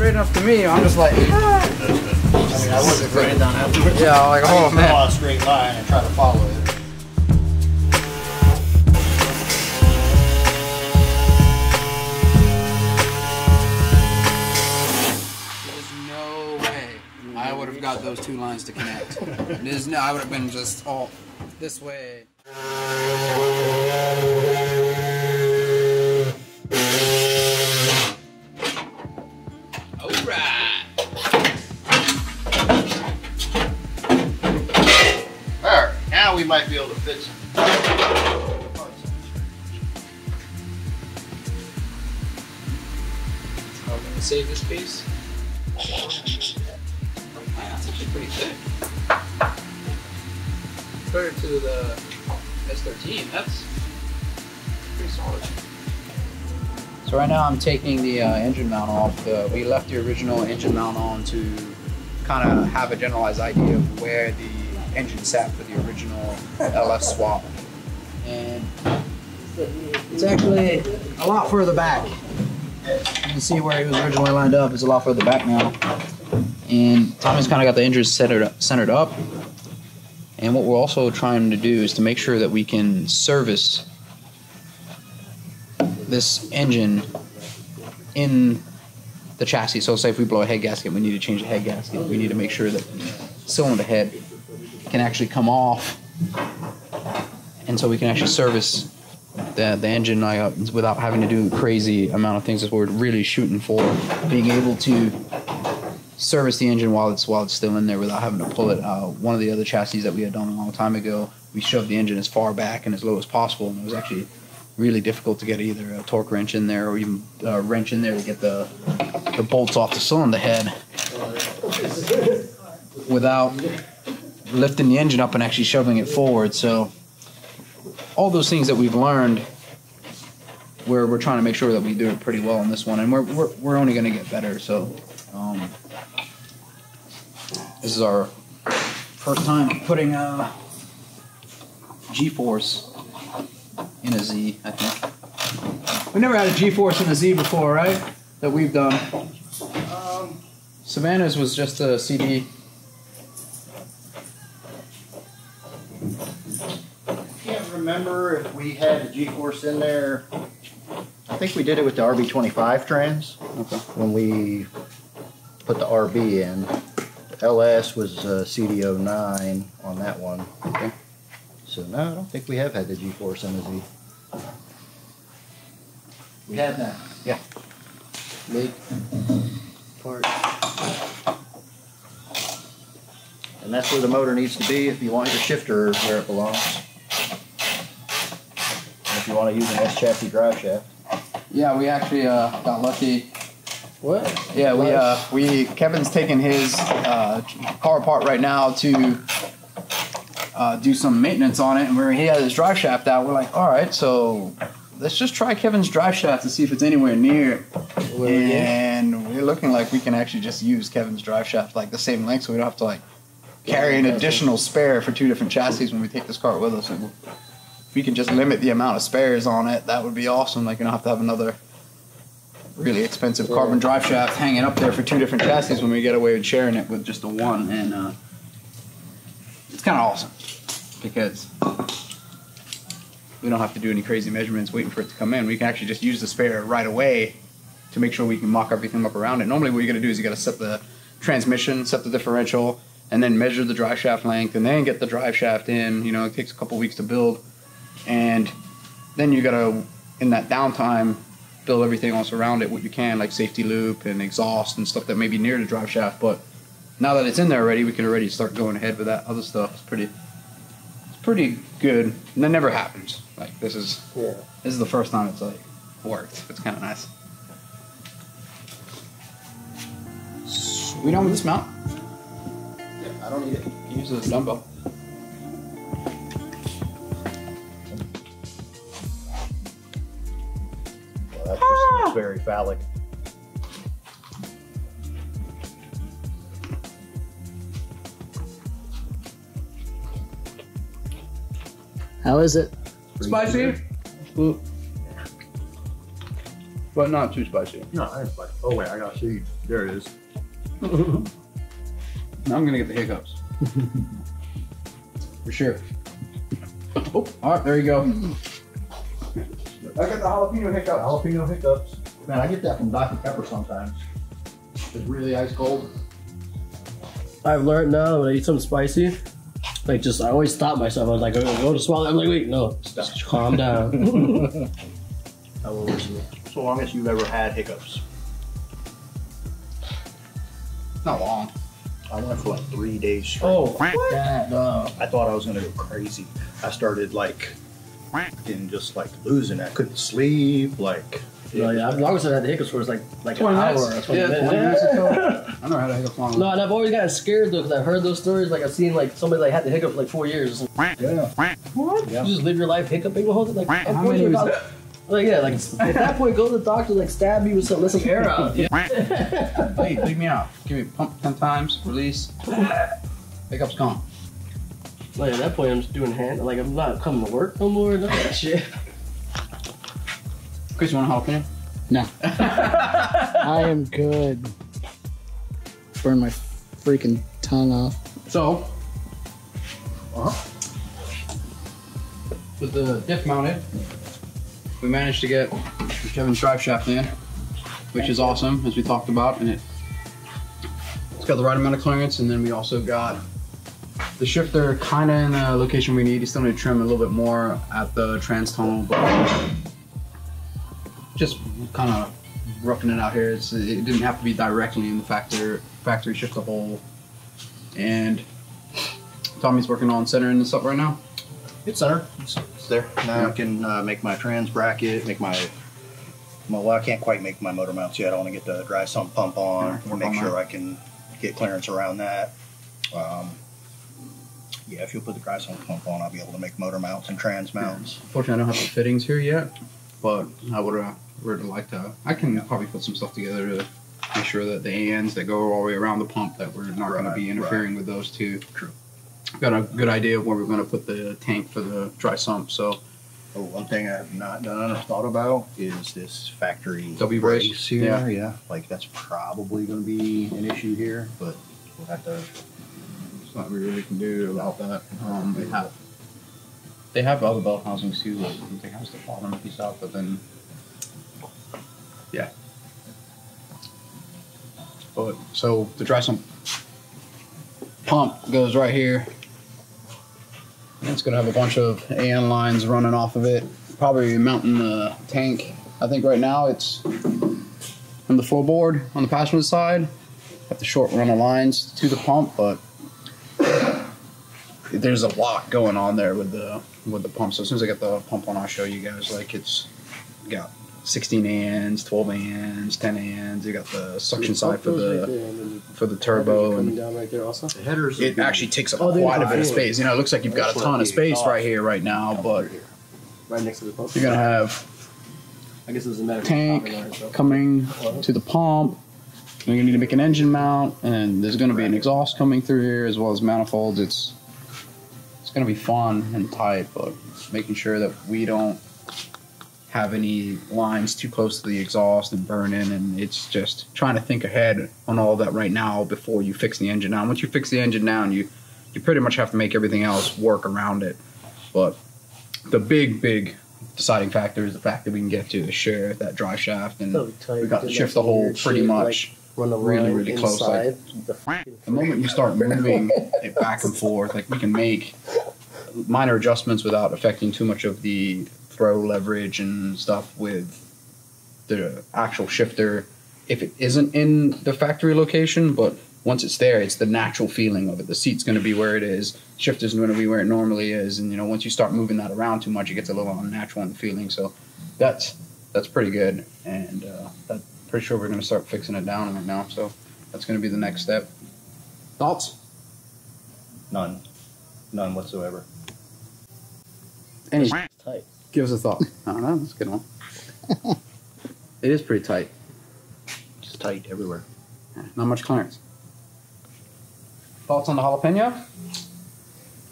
straight enough to me. I'm just like, ah. I mean, I wasn't writing down afterwards. Yeah, like, oh man. Draw a straight line and try to follow it. I would have got those two lines to connect. There's no, I would have been just all this way. Alright. Alright, now we might be able to fit some. I'm going to save this piece. That's actually pretty thick. Compared to the S13, that's pretty solid. So right now I'm taking the engine mount off. We left the original engine mount on to kind of have a generalized idea of where the engine sat for the original LS swap. And it's actually a lot further back. You can see where it was originally lined up. It's a lot further back now. And Tommy's kind of got the engine centered up. And what we're also trying to do is to make sure that we can service this engine in the chassis. So say if we blow a head gasket, we need to change the head gasket. We need to make sure that the cylinder head can actually come off. And so we can actually service the engine without having to do a crazy amount of things that we're really shooting for. Being able to service the engine while it's still in there without having to pull it. One of the other chassis that we had done a long time ago, we shoved the engine as far back and as low as possible, and it was actually really difficult to get either a torque wrench in there or even a wrench in there to get the bolts off the cylinder head without lifting the engine up and actually shoving it forward. So all those things that we've learned, we're trying to make sure that we do it pretty well in this one, and we're only going to get better. So this is our first time putting a G-force in a Z, I think. We never had a G-force in a Z before, right? That we've done. Savannah's was just a CD. I can't remember if we had a G-force in there. I think we did it with the RB25 trans. Okay. When we put the RB in. The LS was CD09 on that one. Okay. So no, I don't think we have had the G-force in the Z. We had that. Yeah. Leg part. And that's where the motor needs to be if you want your shifter where it belongs. And if you want to use an S chassis drive shaft. Yeah, we actually got lucky. What? Yeah, Kevin's taking his car apart right now to do some maintenance on it, and he had his drive shaft out. We're like, all right, so let's just try Kevin's drive shaft to see if it's anywhere near. And we're looking like we can actually just use Kevin's drive shaft like the same length, so we don't have to like carry an additional spare for two different chassis when we take this car with us. And if we can just limit the amount of spares on it, that would be awesome. Like, you don't have to have another really expensive carbon drive shaft hanging up there for two different chassis when we get away with sharing it with just the one. And it's kind of awesome because we don't have to do any crazy measurements waiting for it to come in. We can actually just use the spare right away to make sure we can mock everything up around it. Normally what you got to do is you got to set the transmission, set the differential, and then measure the drive shaft length, and then get the drive shaft in. You know, it takes a couple weeks to build, and then you got to, in that downtime, build everything else around it what you can, like safety loop and exhaust and stuff that may be near the drive shaft. But now that it's in there already, we can already start going ahead with that other stuff. It's pretty good, and that never happens. Like, this is the first time it's like worked. It's kind of nice. We done with this mount? Yeah, I don't need it. Use it as a dumbbell. Well, that just looks very phallic. How is it? Spicy? But not too spicy. No, I ain't spicy. Oh wait, I gotta see. There it is. Now I'm gonna get the hiccups. For sure. Oh, all right, there you go. I got the jalapeno hiccups. Jalapeno hiccups. Man, I get that from Dr. Pepper sometimes. It's really ice cold. I've learned now when I eat something spicy, like just I always stop myself. I was like, go to swallow. I'm like, wait, no, stop. Just calm down. I will listen. So long as you've ever had hiccups. Not long. I went for like 3 days straight. Oh, that, I thought I was gonna go crazy. I started like getting just like losing. I couldn't sleep. Like no, yeah, I've always had the hiccups for like an 20 hour minutes. or 20 minutes. 20 minutes or so. I never had a hiccup long. No, and I've always gotten scared though because I've heard those stories. Like I've seen like somebody like had the hiccup for like 4 years. yeah. What? Yeah. You just live your life hiccuping the whole time. Like, How many was that? like yeah, like at that point, go to the doctor, like stab you with some, let some air out. Hey, take me out. Give me a pump 10 times, release. Hiccups gone. Like at that point, I'm just doing hand. Like I'm not coming to work no more. None of that shit. Chris, you want a jalapeno? No. I am good. Burn my freaking tongue off. So, with the diff mounted, we managed to get Kevin's drive shaft in, which is awesome, as we talked about, and it's got the right amount of clearance, and then we also got the shifter kind of in the location we need. You still need to trim a little bit more at the trans tunnel, but just kind of roughing it out here. It didn't have to be directly in the factory shifter hole. And Tommy's working on centering this up right now. It's centered. It's there. Now I can make my trans bracket, make my, well, I can't quite make my motor mounts yet. I want to get the dry sump pump on and make sure I can get clearance around that. Yeah, if you'll put the dry sump pump on, I'll be able to make motor mounts and trans mounts. Unfortunately, I don't have the fittings here yet, but I would like to. I can probably put some stuff together to make sure that the ANs that go all the way around the pump, that we're not going to be interfering with those two. True. Got a good idea of where we're going to put the tank for the dry sump. So, one thing I have not done or thought about is this factory W brace here. Yeah, like that's probably going to be an issue here, but we'll have to. There's not really we can do about that. They have other belt housings too. Like, I think I have to follow them a piece out, but then yeah. But so the dry sump pump goes right here. And it's gonna have a bunch of AN lines running off of it. Probably mounting the tank. I think right now it's on the floorboard on the passenger side. Have the short run of lines to the pump, but there's a lot going on there with the pump. So as soon as I get the pump on, I'll show you guys. Like it's got 16 ANs, 12 ANs, 10 ANs. You got the suction side for the turbo, and down right there also. The headers. it actually takes up quite a bit of space. You know, it looks like you've got a ton of space right here, right now, but Right next to the pump. you're gonna have I guess it doesn't matter. tank coming to the pump. You're gonna need to make an engine mount, and there's gonna be an exhaust coming through here as well as manifolds. It's gonna be fun and tight, but making sure that we don't have any lines too close to the exhaust and burn in, and it's just trying to think ahead on all that right now before you fix the engine down. Once you fix the engine down, you pretty much have to make everything else work around it. But the big deciding factor is the fact that we can get to share that drive shaft, and we got to shift the hole pretty much really close. Like the moment you start moving it back and forth, like we can make minor adjustments without affecting too much of the throw leverage and stuff with the actual shifter if it isn't in the factory location. But once it's there, it's the natural feeling of it. The seat's going to be where it is, shifter's going to be where it normally is, and you know, once you start moving that around too much, it gets a little unnatural in the feeling. So that's pretty good, and that's pretty sure we're going to start fixing it down right now. So that's going to be the next step. Thoughts? None whatsoever. Any? Tight. Give us a thought. I don't know. That's a good one. It is pretty tight. Just tight everywhere. Not much clearance. Thoughts on the jalapeno?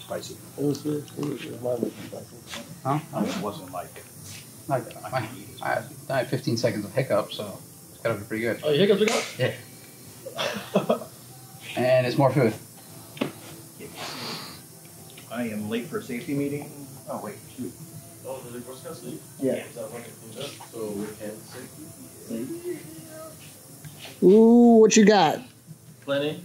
Spicy. It was mildly spicy. Huh? I mean, it wasn't like I had 15 seconds of hiccup, so it's gotta be pretty good. Oh, your hiccups are gone? Yeah. And it's more food. I am late for a safety meeting. Oh wait, shoot. Oh, the reverse custody? Yeah. So I want to clean up so we can safety. Ooh, what you got? Plenty.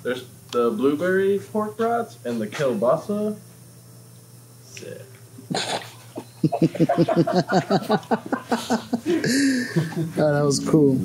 There's the blueberry pork brats and the kielbasa. Sick. Oh, that was cool.